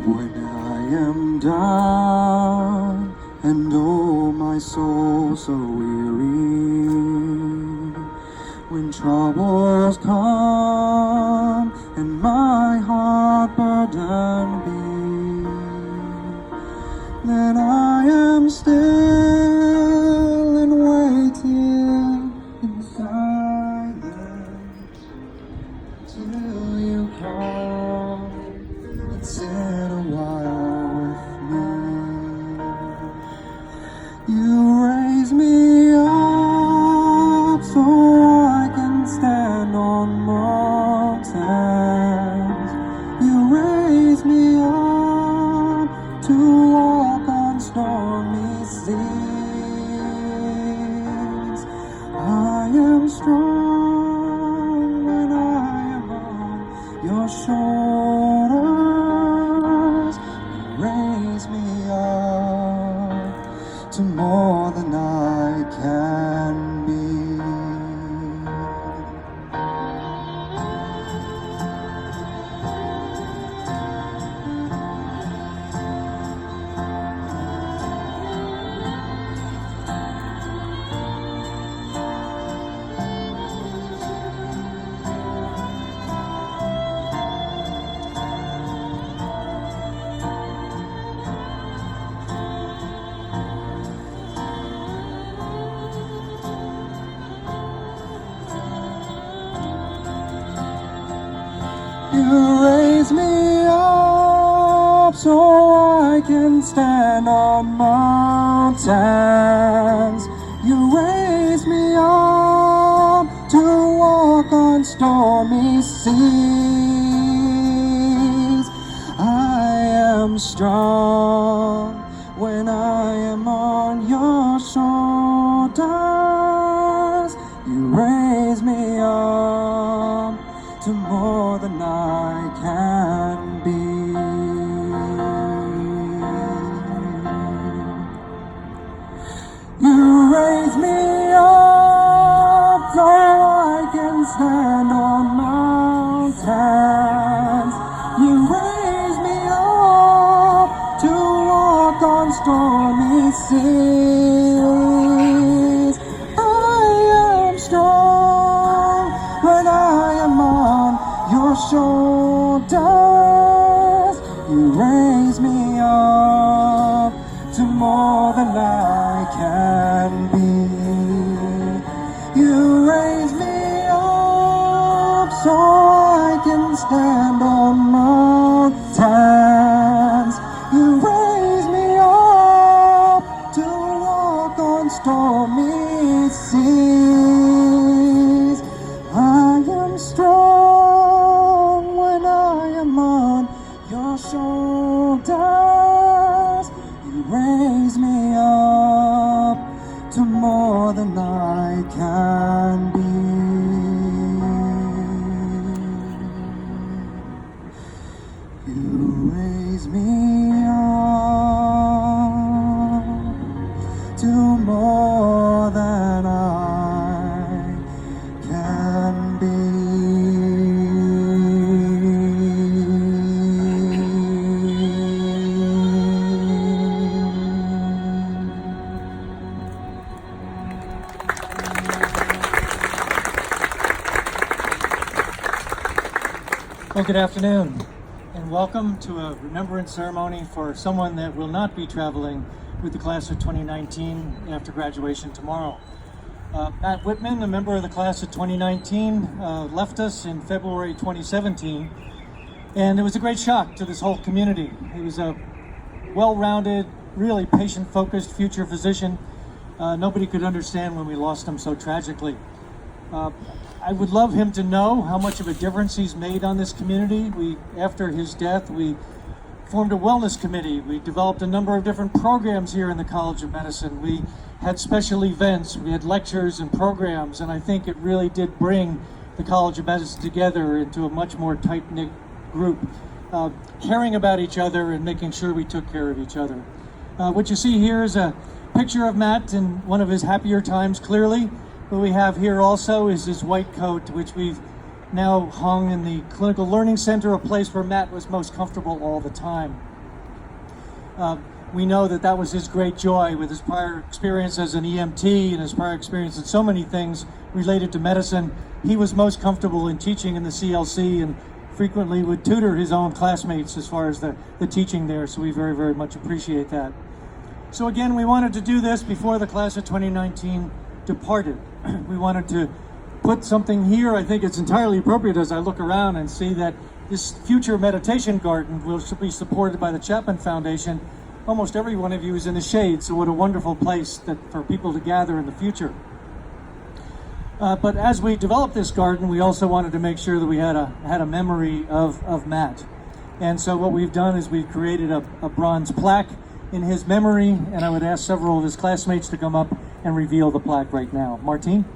When I am down and oh my soul so weary, when troubles come and my heart burden be, then I am still and waiting in silence till you come and sit a while with me. You raise me up so I can stand on mountains. You raise me up to walk on stormy seas. I am strong when I am on your shoulders. You raise me up to more than I can be. You raise me up so I can stand on mountains. You raise me up to walk on stormy seas. I am strong when I am on your shoulders. You raise me up to more than I can be. You raise me up so I can stand on mountains. You raise me up to walk on stormy seas. I am strong when I am on your shoulders. You raise me up to more than I can be. You raise me up so I can stand on mountains. You raise me up to walk on stormy seas. I am strong when I am on your shoulders. You raise me up to more than I can be. You raise me up to more than I can be. Well, good afternoon, and welcome to a remembrance ceremony for someone that will not be traveling with the class of 2019 after graduation tomorrow. Matt Whitman, a member of the class of 2019, left us in February 2017, and it was a great shock to this whole community. He was a well-rounded, really patient-focused future physician. Nobody could understand when we lost him so tragically. I would love him to know how much of a difference he's made on this community. After his death, we formed a wellness committee. We developed a number of different programs here in the College of Medicine. We had special events, we had lectures and programs, and I think it really did bring the College of Medicine together into a much more tight-knit group, caring about each other and making sure we took care of each other. What you see here is a picture of Matt in one of his happier times, clearly. What we have here also is his white coat, which we've now hung in the Clinical Learning Center, a place where Matt was most comfortable all the time. We know that that was his great joy with his prior experience as an EMT and his prior experience in so many things related to medicine. He was most comfortable in teaching in the CLC and frequently would tutor his own classmates as far as the teaching there, so we very, very much appreciate that. So again, we wanted to do this before the class of 2019 departed. We wanted to put something here. I think it's entirely appropriate as I look around and see that this future meditation garden will be supported by the Chapman Foundation. Almost every one of you is in the shade, so what a wonderful place for people to gather in the future. But as we developed this garden, we also wanted to make sure that we had a memory of Matt. And so what we've done is we've created a bronze plaque in his memory, and I would ask several of his classmates to come up and reveal the plaque right now. Martine?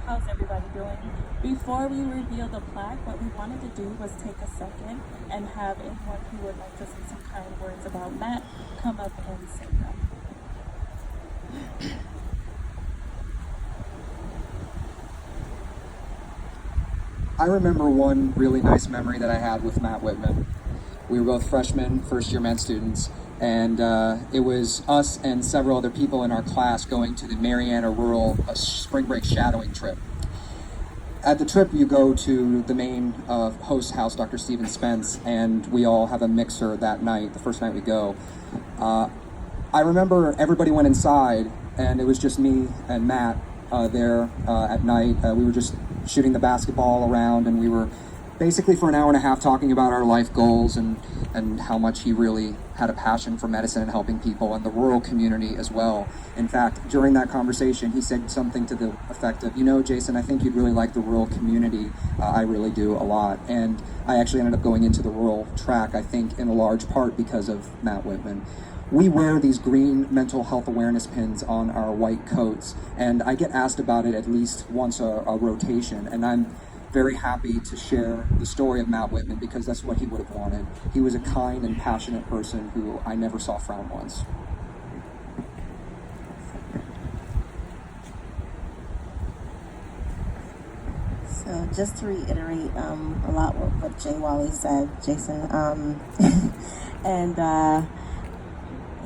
How's everybody doing? Before we reveal the plaque, what we wanted to do was take a second and have anyone who would like to say some kind words about Matt come up and say them. I remember one really nice memory that I had with Matt Whitman. We were both freshmen, first-year med students, and it was us and several other people in our class going to the Mariana Rural spring break shadowing trip. At the trip, you go to the main host house, Dr. Stephen Spence, and we all have a mixer that night, the first night we go. I remember everybody went inside, and it was just me and Matt there at night. We were just shooting the basketball around, and we were basically for an hour and a half talking about our life goals and how much he really had a passion for medicine and helping people and the rural community as well. In fact, during that conversation, he said something to the effect of, you know, Jason, I think you'd really like the rural community. I really do a lot. And I actually ended up going into the rural track, I think, in a large part because of Matt Whitman. We wear these green mental health awareness pins on our white coats, and I get asked about it at least once a rotation, and I'm very happy to share the story of Matt Whitman because that's what he would have wanted. He was a kind and passionate person who I never saw frown once. So just to reiterate a lot what Jay Wally said, Jason, and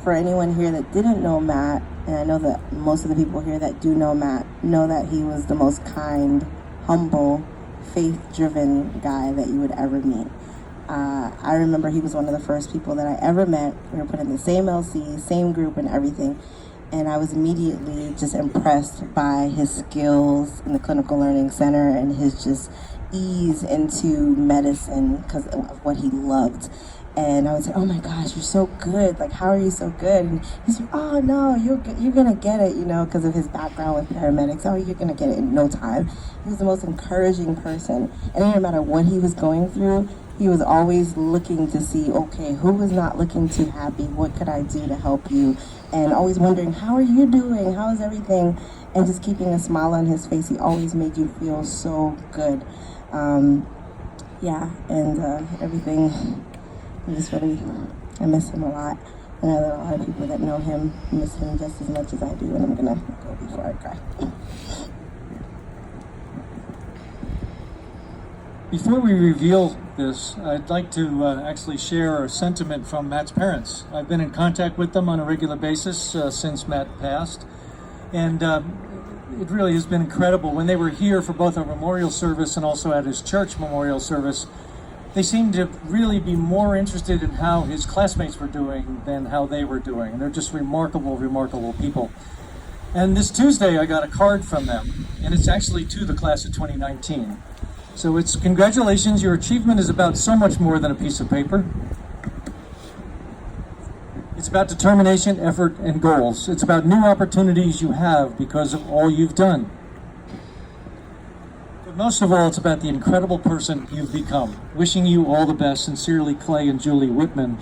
for anyone here that didn't know Matt, and I know that most of the people here that do know Matt know that he was the most kind, humble, faith-driven guy that you would ever meet. I remember he was one of the first people that I ever met. We were put in the same LC, same group and everything, and I was immediately just impressed by his skills in the Clinical Learning Center and his just ease into medicine because of what he loved. And I would say, oh my gosh, you're so good. Like, how are you so good? And he's like, oh no, you're going to get it, you know, because of his background with paramedics. Oh, you're going to get it in no time. He was the most encouraging person. And no matter what he was going through, he was always looking to see, okay, who was not looking too happy? What could I do to help you? And always wondering, how are you doing? How is everything? And just keeping a smile on his face. He always made you feel so good. Everything. I miss him a lot. And I know a lot of people that know him miss him just as much as I do, and I'm gonna go before I cry. Before we reveal this, I'd like to actually share a sentiment from Matt's parents. I've been in contact with them on a regular basis since Matt passed, and it really has been incredible. When they were here for both our memorial service and also at his church memorial service, they seemed to really be more interested in how his classmates were doing than how they were doing. And they're just remarkable, remarkable people. And this Tuesday, I got a card from them, and it's actually to the class of 2019. So it's congratulations, your achievement is about so much more than a piece of paper. It's about determination, effort, and goals. It's about new opportunities you have because of all you've done. But most of all, it's about the incredible person you've become. Wishing you all the best, sincerely, Clay and Julie Whitman.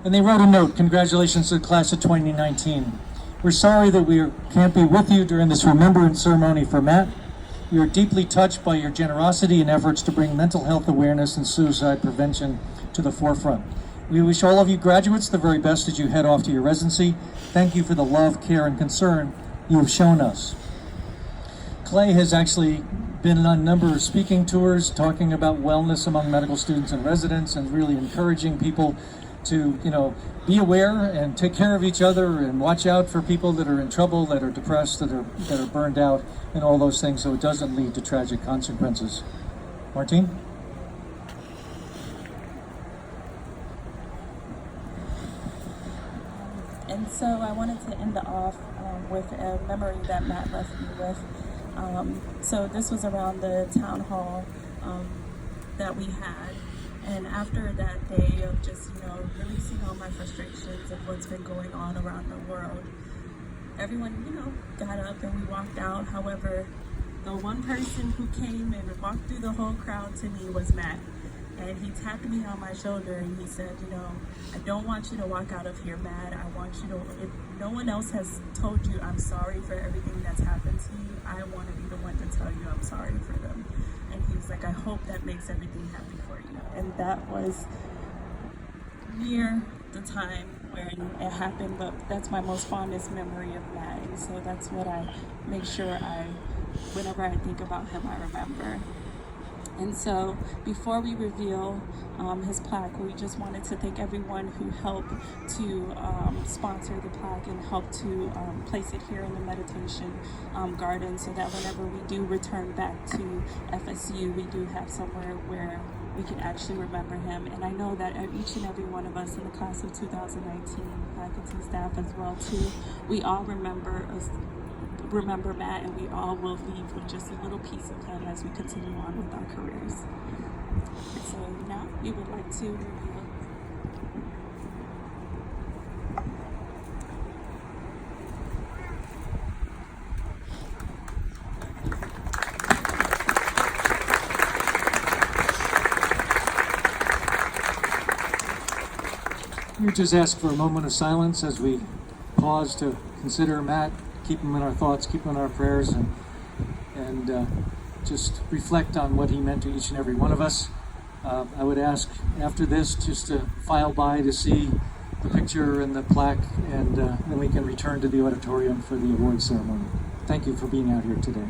And they wrote a note, congratulations to the class of 2019. We're sorry that we can't be with you during this remembrance ceremony for Matt. We are deeply touched by your generosity and efforts to bring mental health awareness and suicide prevention to the forefront. We wish all of you graduates the very best as you head off to your residency. Thank you for the love, care, and concern you have shown us. Clay has actually been on a number of speaking tours talking about wellness among medical students and residents, and really encouraging people to, be aware and take care of each other and watch out for people that are in trouble, that are depressed, that are burned out, and all those things, so it doesn't lead to tragic consequences. Martine? And so I wanted to end off with a memory that Matt left me with. So this was around the town hall that we had. And after that day of just, releasing all my frustrations of what's been going on around the world, everyone, got up and we walked out. However, the one person who came and walked through the whole crowd to me was Matt. And he tapped me on my shoulder and he said, I don't want you to walk out of here mad. I want you to, if no one else has told you I'm sorry for everything that's happened to you, I want to be the one to tell you I'm sorry for them. And he was like, I hope that makes everything happy for you. And that was near the time when it happened, but that's my most fondest memory of Matt. And so that's what I make sure whenever I think about him, I remember. And so before we reveal his plaque, we just wanted to thank everyone who helped to sponsor the plaque and helped to place it here in the meditation garden, so that whenever we do return back to FSU, we do have somewhere where we can actually remember him. And I know that each and every one of us in the class of 2019, faculty, staff as well too, we all remember Matt, and we all will leave with just a little piece of him as we continue on with our careers. So now we would like to reveal We just ask for a moment of silence as we pause to consider Matt, keep him in our thoughts, keep him in our prayers, and just reflect on what he meant to each and every one of us. I would ask after this just to file by to see the picture and the plaque, and then we can return to the auditorium for the award ceremony. Thank you for being out here today.